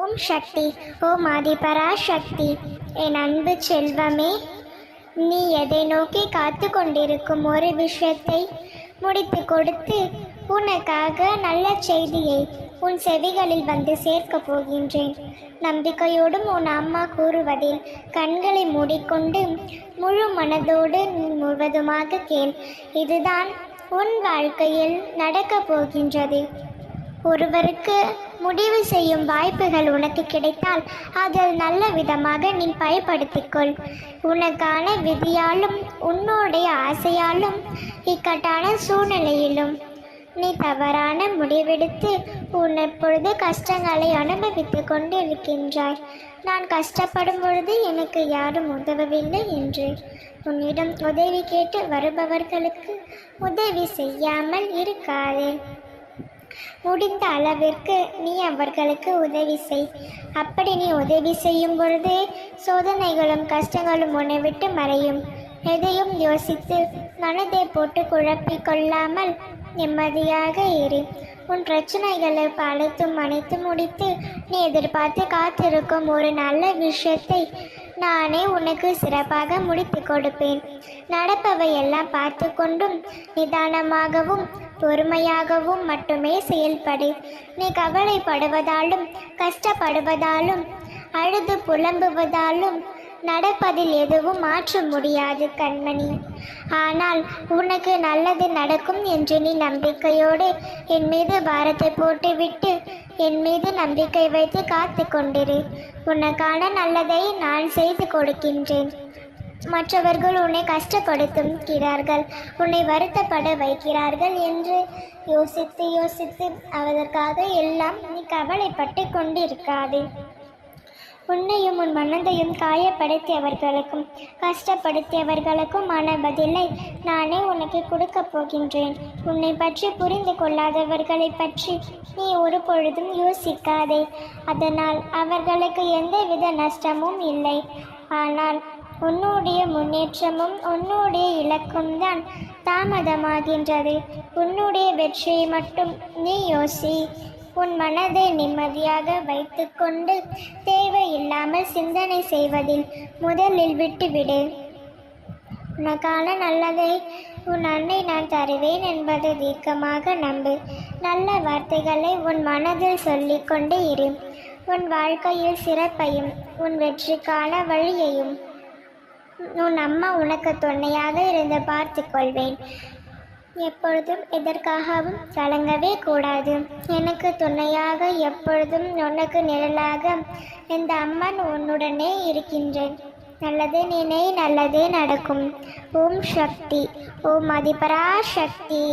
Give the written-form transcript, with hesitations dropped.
ஓம் சக்தி. ஓம் ஆதிபராசக்தி. என் அன்பு செல்வமே, நீ எதை நோக்கி காத்து கொண்டிருக்கும் ஒரு விஷயத்தை முடித்து கொடுத்து உனக்காக நல்ல செய்தியை உன் செவிகளில் வந்து சேர்க்கப் போகின்றேன். நம்பிக்கையோடும் உன் அம்மா கூறுவதில் கண்களை மூடிக்கொண்டு முழு மனதோடு முழுவதுமாக கேள். இதுதான் உன் வாழ்க்கையில் நடக்கப் போகின்றது. ஒருவருக்கு முடிவு செய்யும் வாய்ப்புகள் உனக்கு கிடைத்தால் அதில் நல்ல விதமாக நீ பயன்படுத்திக்கொள். உனக்கான விதியாலும் உன்னுடைய ஆசையாலும் இக்கட்டான சூழ்நிலையிலும் நீ தவறான முடிவெடுத்து உன் எப்பொழுது கஷ்டங்களை அனுபவித்து கொண்டு இருக்கின்றாய். நான் கஷ்டப்படும் பொழுது எனக்கு யாரும் உதவவில்லை என்று உன்னிடம் உதவி கேட்டு வருபவர்களுக்கு உதவி செய்யாமல் இருக்காதே. முடிந்த அளவிற்கு நீ அவர்களுக்கு உதவி செய். அப்படி நீ உதவி செய்யும் பொழுது சோதனைகளும் கஷ்டங்களும் உன்னை விட்டு மறையும். எதையும் யோசித்து மனதை போட்டு குழப்பிக் கொள்ளாமல் நிம்மதியாக இரு. உன் பிரச்சனைகளை அனைத்தும் முடித்து நீ எதிர்பார்த்து காத்திருக்கும் ஒரு நல்ல விஷயத்தை நானே உனக்கு சிறப்பாக முடித்து கொடுப்பேன். நடப்பவை எல்லாம் பார்த்து கொண்டும் நிதானமாகவும் பொறுமையாகவும் மட்டுமே செயல்படு. நீ கவலைப்படுவதாலும் கஷ்டப்படுவதாலும் அழுது புலம்புவதாலும் நடப்பதில் எதுவும் மாற்ற முடியாது கண்மணி. ஆனால் உனக்கு நல்லது நடக்கும் என்று நீ நம்பிக்கையோடு என் மீது பாரத்தை போட்டுவிட்டு என் மீது நம்பிக்கை வைத்து காத்து கொண்டிரு. உனக்கான நல்லதை நான் செய்து கொடுக்கின்றேன். மற்றவர்கள் உன்னை கஷ்டப்படுத்துகிறார்கள், உன்னை வருத்தப்பட வைக்கிறார்கள் என்று யோசித்து அதற்காக எல்லாம் நீ கவலைப்பட்டு கொண்டிருக்காதே. உன்னையும் உன் மனதையும் காயப்படுத்தியவர்களுக்கும் கஷ்டப்படுத்தியவர்களுக்கும் ஆன பதிலை நானே உனக்கு கொடுக்கப் போகின்றேன். உன்னை பற்றி புரிந்து கொள்ளாதவர்களை பற்றி நீ ஒரு பொழுதும் யோசிக்காதே. அதனால் அவர்களுக்கு எந்தவித நஷ்டமும் இல்லை. ஆனால் உன்னுடைய முன்னேற்றமும் உன்னுடைய இலக்கும் தான் தாமதமாகின்றது. உன்னுடைய வெற்றியை மட்டும் நீ யோசி. உன் மனதை நிம்மதியாக வைத்துக்கொண்டு தேவையில்லாமல் சிந்தனை செய்வதில் முதலில் விட்டுவிடு. உனக்கான நல்லதை உன் அன்னை நான் தருவேன் என்பதை தீர்க்கமாக நம்பு. நல்ல வார்த்தைகளை உன் மனதில் சொல்லிக்கொண்டு இரு. உன் வாழ்க்கையில் சிறப்பையும் உன் வெற்றிக்கான வழியையும் உன் அம்மா உனக்கு துணையாக இருந்து பார்த்து கொள்வேன். எப்பொழுதும் எதற்காகவும் கலங்கவே கூடாது. எனக்கு துணையாக எப்பொழுதும் உனக்கு நிழலாக இந்த அம்மன் உன்னுடனே இருக்கின்றேன். நல்லதே நினை, நல்லதே நடக்கும். ஓம் சக்தி. ஓம் ஆதிபராசக்தி.